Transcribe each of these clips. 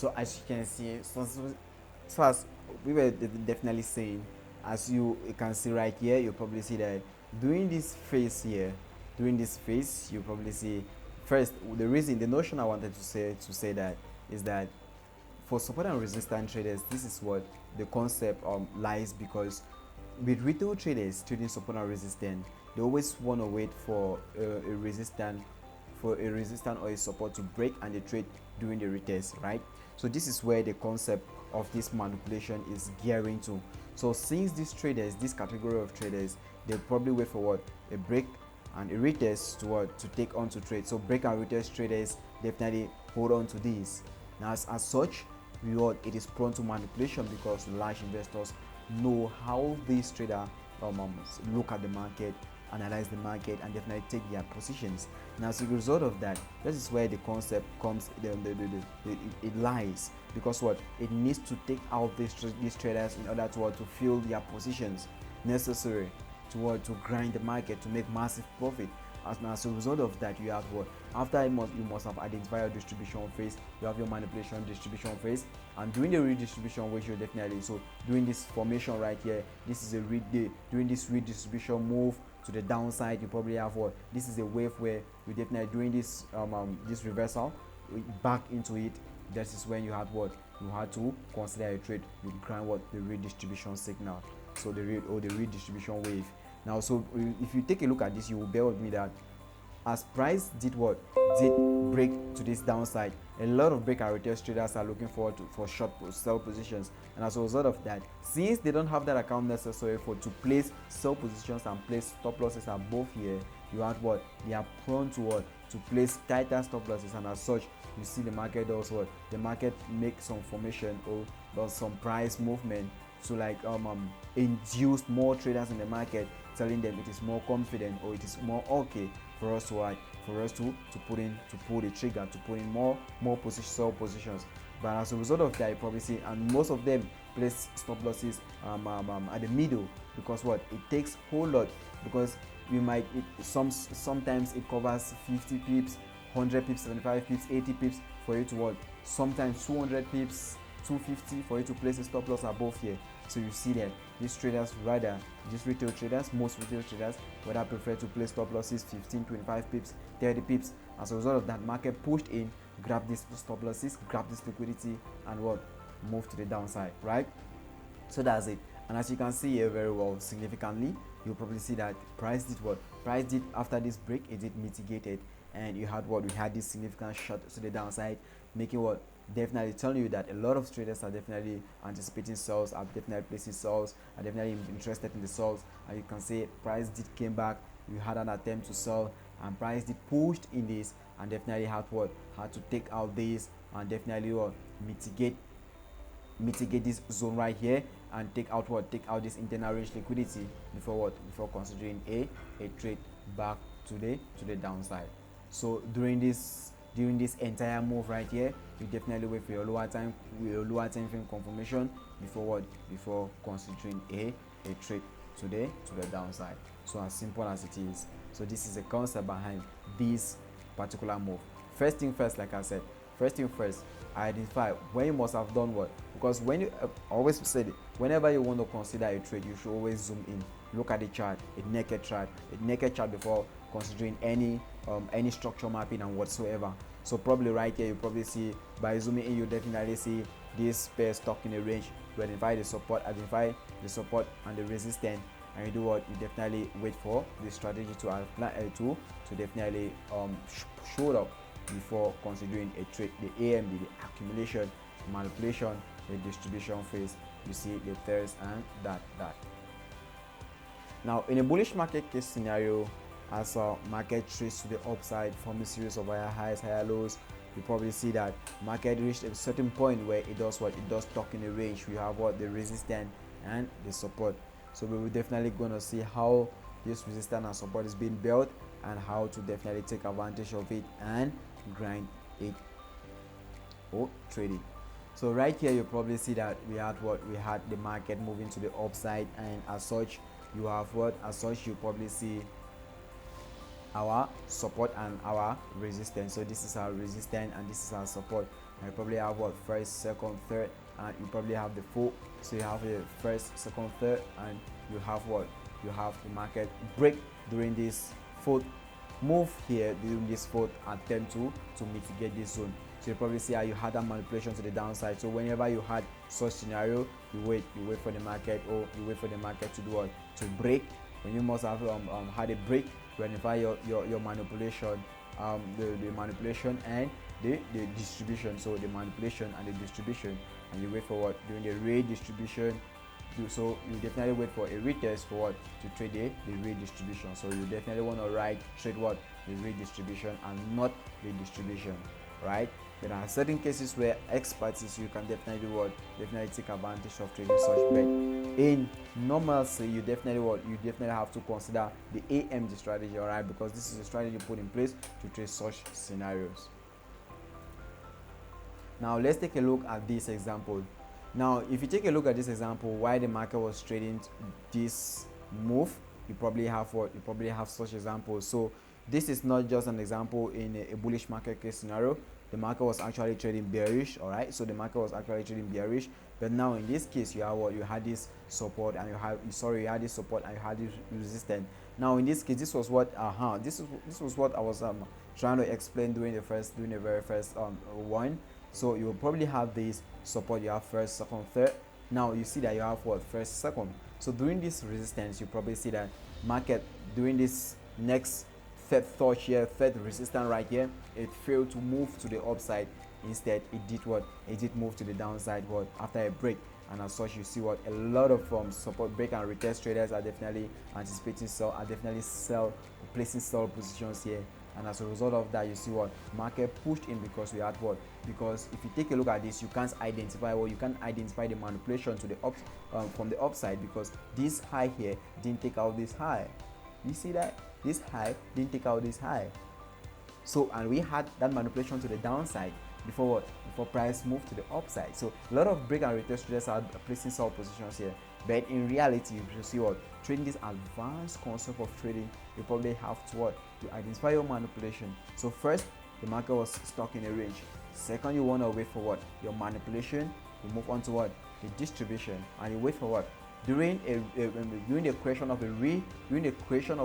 So as you can see, so as we were definitely saying, as you can see right here, you probably see that during this phase here, during this phase, you probably see first the notion I wanted to say that is that for support and resistance traders, this is what the concept lies, because with retail traders trading support and resistance, they always want to wait for a resistance or a support to break, and they trade during the retest, right? So this is where the concept of this manipulation is gearing to. So since these traders, this category of traders, they probably wait for what, a break and a retest to what, to take on to trade. So break and retest traders definitely hold on to these. Now as such, it is prone to manipulation, because large investors know how these traders look at the market, analyze the market, and definitely take their positions. Now as a result of that, this is where the concept comes, it lies, because what, it needs to take out these traders in order to fill their positions necessary to grind the market to make massive profit. As a result of that, you have what, after you must have identified your distribution phase, you have your manipulation distribution phase, and during the redistribution, which you definitely, so during this formation right here, this is a read day. During this redistribution move to the downside, you probably have what, this is a wave where you definitely, during this this reversal back into it, this is when you had what, you had to consider a trade. You grind what, the redistribution signal, so the redistribution wave. Now, so if you take a look at this, you will bear with me that as price did what, did break to this downside, a lot of break and retest traders are looking forward for short sell positions, and as a result of that, since they don't have that account necessary to place sell positions and place stop losses above here, you have what, they are prone to what, to place tighter stop losses, and as such, you see the market does what, the market makes some formation or does some price movement to like induce more traders in the market, telling them it is more confident or it is more okay for us to pull the trigger, to put in more sell positions. But as a result of that, you probably see, and most of them place stop losses at the middle, because what, it takes whole lot, because we might sometimes it covers 50 pips, 100 pips, 75 pips, 80 pips for you to what, sometimes 200 pips, 250 for you to place a stop loss above here. So you see that these traders, rather these retail traders, most retail traders, rather prefer to place stop losses 15, 25 pips, 30 pips. As a result of that, market pushed in, grab these stop losses, grab this liquidity, and what, move to the downside, right? So that's it. And as you can see here very well, significantly, you'll probably see that price did what, price did after this break, it did mitigated, and you had what, we had this significant shot to the downside, making what, definitely telling you that a lot of traders are definitely anticipating sells, are definitely placing sells, are definitely interested in the sells. And you can see price did came back, you had an attempt to sell, and price did pushed in this, and definitely had what, had to take out this, and definitely what, mitigate this zone right here, and take out what, take out this internal range liquidity before what, before considering a trade back to the downside. So during this entire move right here, you definitely wait for your lower time frame confirmation before what, before considering a trade to the downside. So as simple as it is. So this is the concept behind this particular move. First thing first, like I said, first thing first, identify when you must have done what, because when you always said it, whenever you want to consider a trade, you should always zoom in, look at the chart, a naked chart before considering any structure mapping and whatsoever. So probably right here, you probably see, by zooming in, you definitely see this pair stuck in a range. You identify the support and the resistance, and you do what, you definitely wait for the strategy to apply to definitely show up before considering a trade. The AMD, the accumulation, manipulation, the distribution phase, you see the thirds and that. Now in a bullish market case scenario, as market trades to the upside, forming a series of higher highs, higher lows, you probably see that market reached a certain point where it does what, it does stuck in a range. We have what, the resistance and the support. So we will definitely gonna see how this resistance and support is being built, and how to definitely take advantage of it and grind it or trade it. So right here, you probably see that we had the market moving to the upside, and as such you have what, as such you probably see our support and our resistance. So this is our resistance and this is our support. And you probably have what, first, second, third, and you probably have the four. So you have the first, second, third, and you have what, you have the market break during this fourth move here, during this fourth attempt to mitigate this zone. So you probably see how you had that manipulation to the downside. So whenever you had such scenario, you wait for the market, or you wait for the market to do what, to break. When you must have had a break, verify your manipulation, the manipulation and the distribution. So the manipulation and the distribution, and you wait for what, during the redistribution. So you definitely wait for a retest for what, to trade the redistribution. So you definitely want to trade what, the redistribution and not the distribution, right? There are certain cases where expertise, you can definitely do what, definitely take advantage of trading such, but in normalcy, you definitely have to consider the AMD strategy, all right, because this is a strategy put in place to trade such scenarios. Now let's take a look at this example. Now if you take a look at this example, why the market was trading this move, you probably have what, you probably have such examples. So this is not just an example in a bullish market case scenario. The market was actually trading bearish, all right, so the market was actually trading bearish. But now in this case, you have what, you had this support and you had this support and you had this resistance. Now in this case, this was what this was what I was trying to explain during the very first one. So you will probably have this support, you have first, second, third. Now you see that you have what, first, second. So during this resistance, you probably see that market during this next third touch here, third resistance right here, it failed to move to the upside. Instead, it did what, it did move to the downside what, after a break. And as such, you see what, a lot of support break and retest traders are definitely anticipating placing sell positions here. And as a result of that, you see what, market pushed in because we had what, because if you take a look at this, you can't identify the manipulation to the from the upside, because this high here didn't take out this high. You see that this high didn't take out this high. So, and we had that manipulation to the downside before what, before price moved to the upside. So a lot of break and retest traders are placing sell positions here, but in reality, you see what, trading this advanced concept of trading, you probably have to what, to identify your manipulation. So first, the market was stuck in a range. Second, you want to wait for what, your manipulation. You move on to what, the distribution, and you wait for what, during the creation of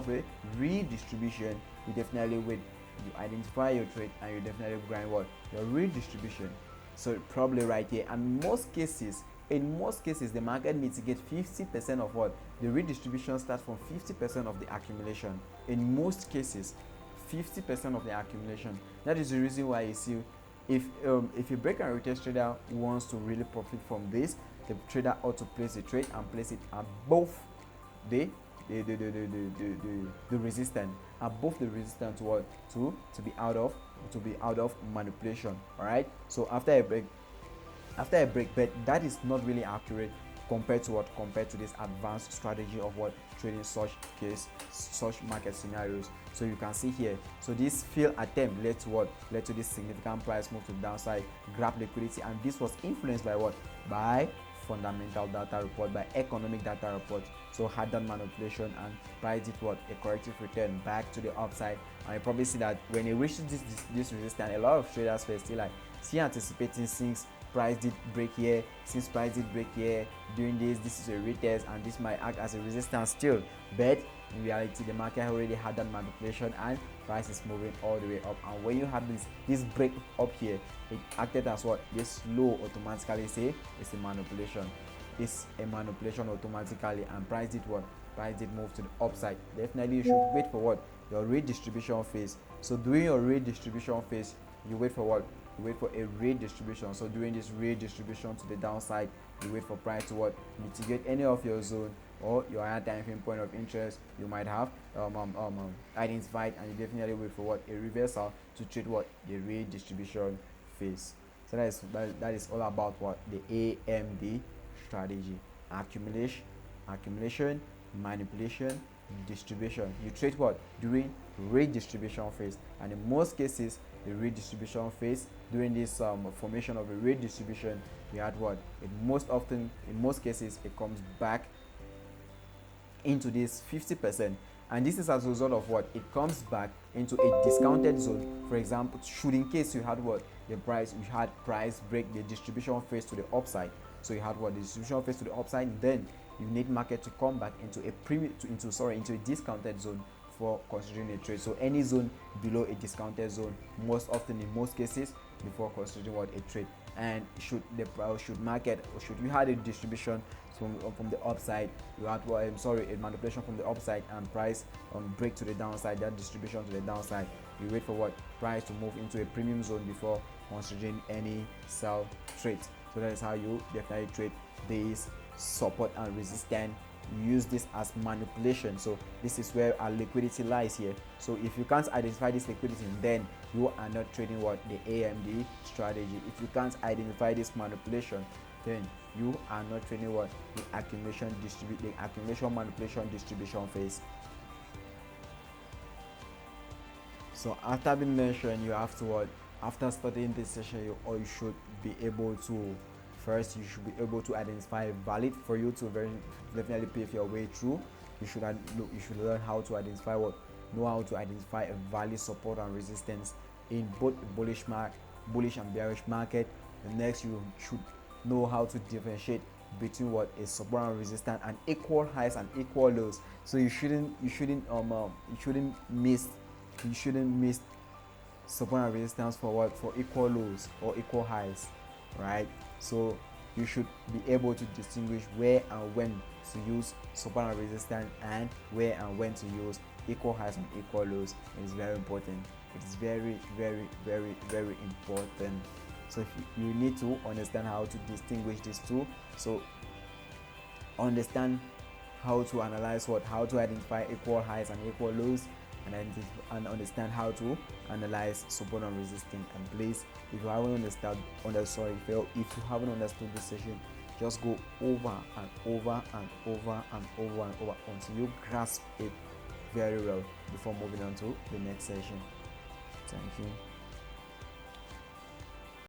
a redistribution, you definitely wait. You identify your trade and you definitely grind what, your redistribution. So probably right here, and in most cases the market mitigates 50% of what, the redistribution starts from 50% of the accumulation. In most cases, 50% of the accumulation. That is the reason why you see, if a break and retest trader wants to really profit from this, the trader ought to place a trade and place it above the resistance, above the resistance to what, to be out of manipulation. All right, so after a break, but that is not really accurate compared to this advanced strategy of what, trading such market scenarios. So you can see here, so this failed attempt led to this significant price move to the downside, grab liquidity, and this was influenced by what, by fundamental data report, by economic data report. So had that manipulation and price did what, a corrective return back to the upside. And you probably see that when it reaches this resistance, a lot of traders were still anticipating, since price did break here, doing this is a retest and this might act as a resistance still. But in reality, the market already had that manipulation and price is moving all the way up. And when you have this break up here, it acted as what, this low automatically say it's a manipulation. It's a manipulation automatically, and price did what? Price did move to the upside. Definitely you should wait for what? Your redistribution phase. So during your redistribution phase, you wait for what? You wait for a redistribution. So during this redistribution to the downside, you wait for price to what? Mitigate any of your zone or your higher time frame point of interest you might have identified, and you definitely wait for what? A reversal to trade what? The redistribution phase. So that is all about what? The AMD strategy: accumulation, manipulation, distribution. You trade what? During redistribution phase, and in most cases, the redistribution phase, during this formation of a redistribution, you had what? In most cases, it comes back into this 50%, and this is as a result of what it comes back into a discounted zone. For example, should in case you had what the price, you had price break the distribution phase to the upside, so you had what the distribution phase to the upside, then you need market to come back into a premium into a discounted zone for considering a trade. So any zone below a discounted zone, most often in most cases, before considering what a trade. And should the should market, or should you had a distribution from the upside, you had a manipulation from the upside, and price break to the downside, that distribution to the downside, you wait for what price to move into a premium zone before considering any sell trade. So that is how you definitely trade this support and resistance. You use this as manipulation. So this is where our liquidity lies here. So if you can't identify this liquidity, then you are not trading what the AMD strategy. If you can't identify this manipulation, then you are not trading what the accumulation manipulation distribution phase. So after being mentioned, you have to what after studying this session, you should be able to first, you should be able to identify valid for you to definitely pave your way through. You should learn how to identify know how to identify a valid support and resistance in both bullish and bearish market. The next, you should know how to differentiate between what is support and resistance and equal highs and equal lows. So you shouldn't miss support and resistance for equal lows or equal highs, right? So you should be able to distinguish where and when to use support and resistance, and where and when to use equal highs and equal lows. It is very important. It is very, very, very, very important. So if you need to understand how to distinguish these two. So understand how to analyze how to identify equal highs and equal lows, and understand how to analyze support and resistance. And please, if you haven't understood this session, just go over and over and over and over and over until you grasp it very well before moving on to the next session. Thank you.